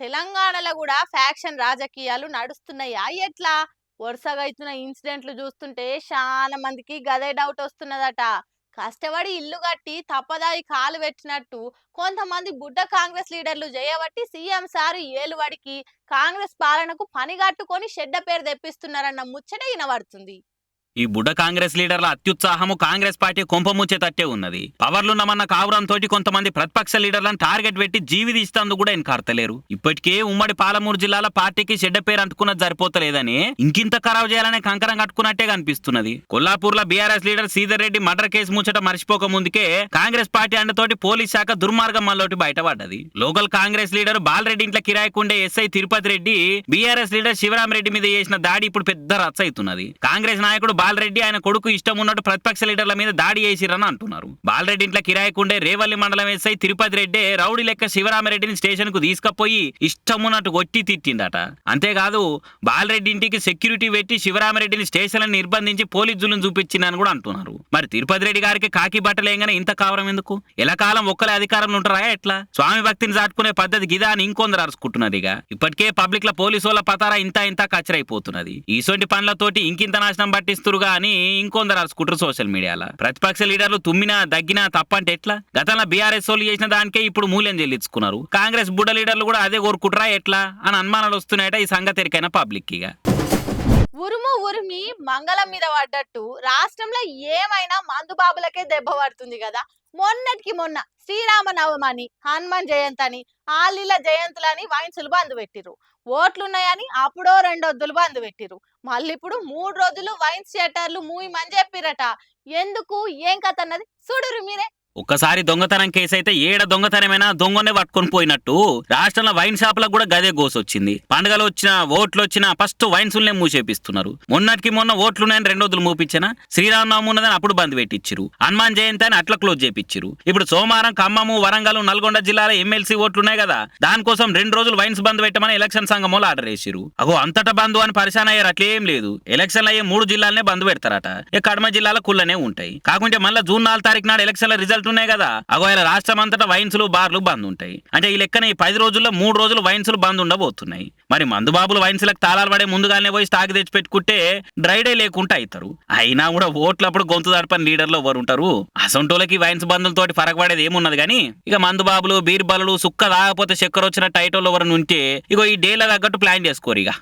తెలంగాణలో కూడా ఫ్యాక్షన్ రాజకీయాలు నడుస్తున్నాయా ఎట్లా? వరుసగా అవుతున్న ఇన్సిడెంట్లు చూస్తుంటే చాలా మందికి గదే డౌట్ వస్తున్నదట. కష్టపడి ఇల్లు కట్టి తప్పదాయి కాలు పెట్టినట్టు కొంతమంది బుడ్డ కాంగ్రెస్ లీడర్లు చేయబట్టి సీఎం సారు ఏలువడికి కాంగ్రెస్ పాలనకు పనిగట్టుకొని చెడ్డ పేరు తెప్పిస్తున్నారన్న ముచ్చట వినబడుతుంది. ఈ బుడ్డ కాంగ్రెస్ లీడర్ల అత్యుత్సాహము కాంగ్రెస్ పార్టీ కొంపముంచేటట్టే ఉన్నది. పవర్లున్నమన్న కావురంతో కొంతమంది ప్రతిపక్ష లీడర్లను టార్గెట్ పెట్టి జీవి తీస్తందుకు కూడా ఇన్కార్తలేరు. ఇప్పటికే ఉమ్మడి పాలమూరు జిల్లాల పార్టీకి చెడ్డ పేరు అంటుకున్నది సరిపోతలేదని ఇంకింత ఖరాబు చేయాలనే కంకరం కట్టుకున్నట్టే కనిపిస్తున్నది. కొల్లాపూర్లో BRS leader Sridhar Reddy murder case ముచ్చట మర్చిపోక ముందుకే కాంగ్రెస్ పార్టీ అండతోటి పోలీస్ శాఖ దుర్మార్గం మల్లోటి బయటపడ్డది. లోకల్ కాంగ్రెస్ లీడర్ బాలరెడ్డి ఇంట్లో కిరాయికుండే ఎస్ఐ తిరుపతి రెడ్డి బీఆర్ఎస్ లీడర్ శివరామరెడ్డి మీద చేసిన దాడి ఇప్పుడు పెద్ద రచ్చ అవుతున్నది. కాంగ్రెస్ నాయకుడు బాలరెడ్డి ఆయన కొడుకు ఇష్టం ఉన్నట్టు ప్రతిపక్ష లీడర్ల మీద దాడి చేసిరని అంటున్నారు. బాలరెడ్డి ఇంట్లో కిరాయికుండే రేవల్లి మండలం ఎస్ఐ తిరుపతి రెడ్డి రౌడీ లెక్క శివరామరెడ్డిని స్టేషన్ కు తీసుకుపోయి ఇష్టం ఉన్నట్టు కొట్టి తిట్టిందట. అంతేకాదు బాలరెడ్డి ఇంటికి సెక్యూరిటీ పెట్టి శివరామరెడ్డిని స్టేషన్ నిర్బంధించి పోలీసులను చూపించిందని కూడా అంటున్నారు. మరి తిరుపతి రెడ్డి గారికి కాకి బట్టలేగానే ఇంత కావరం ఎందుకు? ఎలా కాలం ఒక్కలే అధికారంలో ఉంటారా ఎట్లా? స్వామి భక్తిని చాటుకునే పద్ధతి గిదా అని ఇంకొందరు అరుచుకుంటున్నది. ఇప్పటికే పబ్లిక్ ల పోలీసు వాళ్ళ పతారా ఇంత కచ్చరైపోతున్నది. ఈసొంటి పనులతోటి ఇంకింత నాశనం పట్టిస్తురుగా అని ఇంకొందరు అరుచుకుంటారు సోషల్ మీడియాలో. ప్రతిపక్ష లీడర్లు తుమ్మినా దగ్గినా తప్పంటే ఎట్లా? గతంలో బీఆర్ఎస్ వాళ్ళు చేసిన దానికే ఇప్పుడు మూల్యం చెల్లించుకున్నారు. కాంగ్రెస్ బుడ్డ లీడర్లు కూడా అదే కోరుకుంటారా ఎట్లా అని అనుమానాలు వస్తున్నాయట ఈ సంగతి ఎరికైన పబ్లిక్. ఉరుము ఉరిమి మంగళం మీద పడ్డట్టు రాష్ట్రంలో ఏమైనా మందుబాబులకే దెబ్బ పడుతుంది కదా. మొన్నటికి మొన్న శ్రీరామనవమని, హనుమాన్ జయంతి అని, ఆలీల జయంతులని వైన్సులు బంద్ పెట్టిరు. ఓట్లున్నాయని అప్పుడో రెండొద్దులు బంద్ పెట్టిరు. మళ్ళీ ఇప్పుడు 3 రోజులు వైన్స్ థియేటర్లు మూయమని చెప్పిరట. ఎందుకు ఏం కథ అన్నది చూడురు మీరే. ఒక్కసారి దొంగతనం కేసు అయితే ఏడ దొంగతనమైనా దొంగనే పట్టుకొని పోయినట్టు రాష్ట్రంలో వైన్ షాపులకు కూడా గదే గోసొచ్చింది. పండుగలు వచ్చినా ఓట్లు వచ్చినా ఫస్ట్ వైన్సుల్నే మూసేపిస్తున్నారు. మొన్నటికి మొన్న ఓట్లున్నాయని 2 రోజులు మూపించినా శ్రీరామనవమి ఉన్నదని అప్పుడు బంద్ పెట్టించిరు. హనుమాన్ జయంతి అని అట్లా క్లోజ్ చేపించిరు. ఇప్పుడు సోమవారం ఖమ్మము, వరంగల్, నల్గొండ జిల్లాల ఎమ్మెల్సీ ఓట్లున్నాయి కదా, దానికోసం 2 రోజులు వైన్స్ బంద్ పెట్టమని ఎలక్షన్ సంఘం వాళ్ళు ఆర్డర్ చేసిరు. అగో అంతటా బంద్ అని పరిశాన్ అయ్యారు. అట్లేం లేదు, ఎలక్షన్లు అయ్యే 3 జిల్లాలనే బంద్ పెడతారట. కడమ జిల్లాల కుళ్ళనే ఉంటాయి. కాకుంటే మళ్ళీ జూన్ 4 తారీఖు నాడు ఎలక్షన్ల రిజల్ట్ ఉన్నాయి కదా, అగోయాల రాష్ట్రం అంతటా వైన్సులు బార్లు బంద్ ఉంటాయి. అంటే ఈ లెక్కన ఈ 10 రోజుల్లో 3 రోజులు వైన్సులు బంద్ ఉండబోతున్నాయి. మరి మందుబాబులు వైన్సులకు తాళాలు పడే ముందుగానే పోయి స్టాక్ తెచ్చి పెట్టుకుంటే డ్రై డే లేకుండా అవుతారు. అయినా కూడా ఓట్లప్పుడు గొంతు దడపని లీడర్లు ఎవరు ఉంటారు? అసొంటోళ్ళకి వైన్స్ బంధులతోటి పరగబడేది ఏమున్నది కానీ, ఇక మందుబాబులు బీర్బలు సుక్క తాగపోతే చక్కెర వచ్చిన టైటోళ్ళు ఎవరు ఉంటే ఇగో ఈ డేల తగ్గట్టు ప్లాన్ చేసుకోరు. ఇక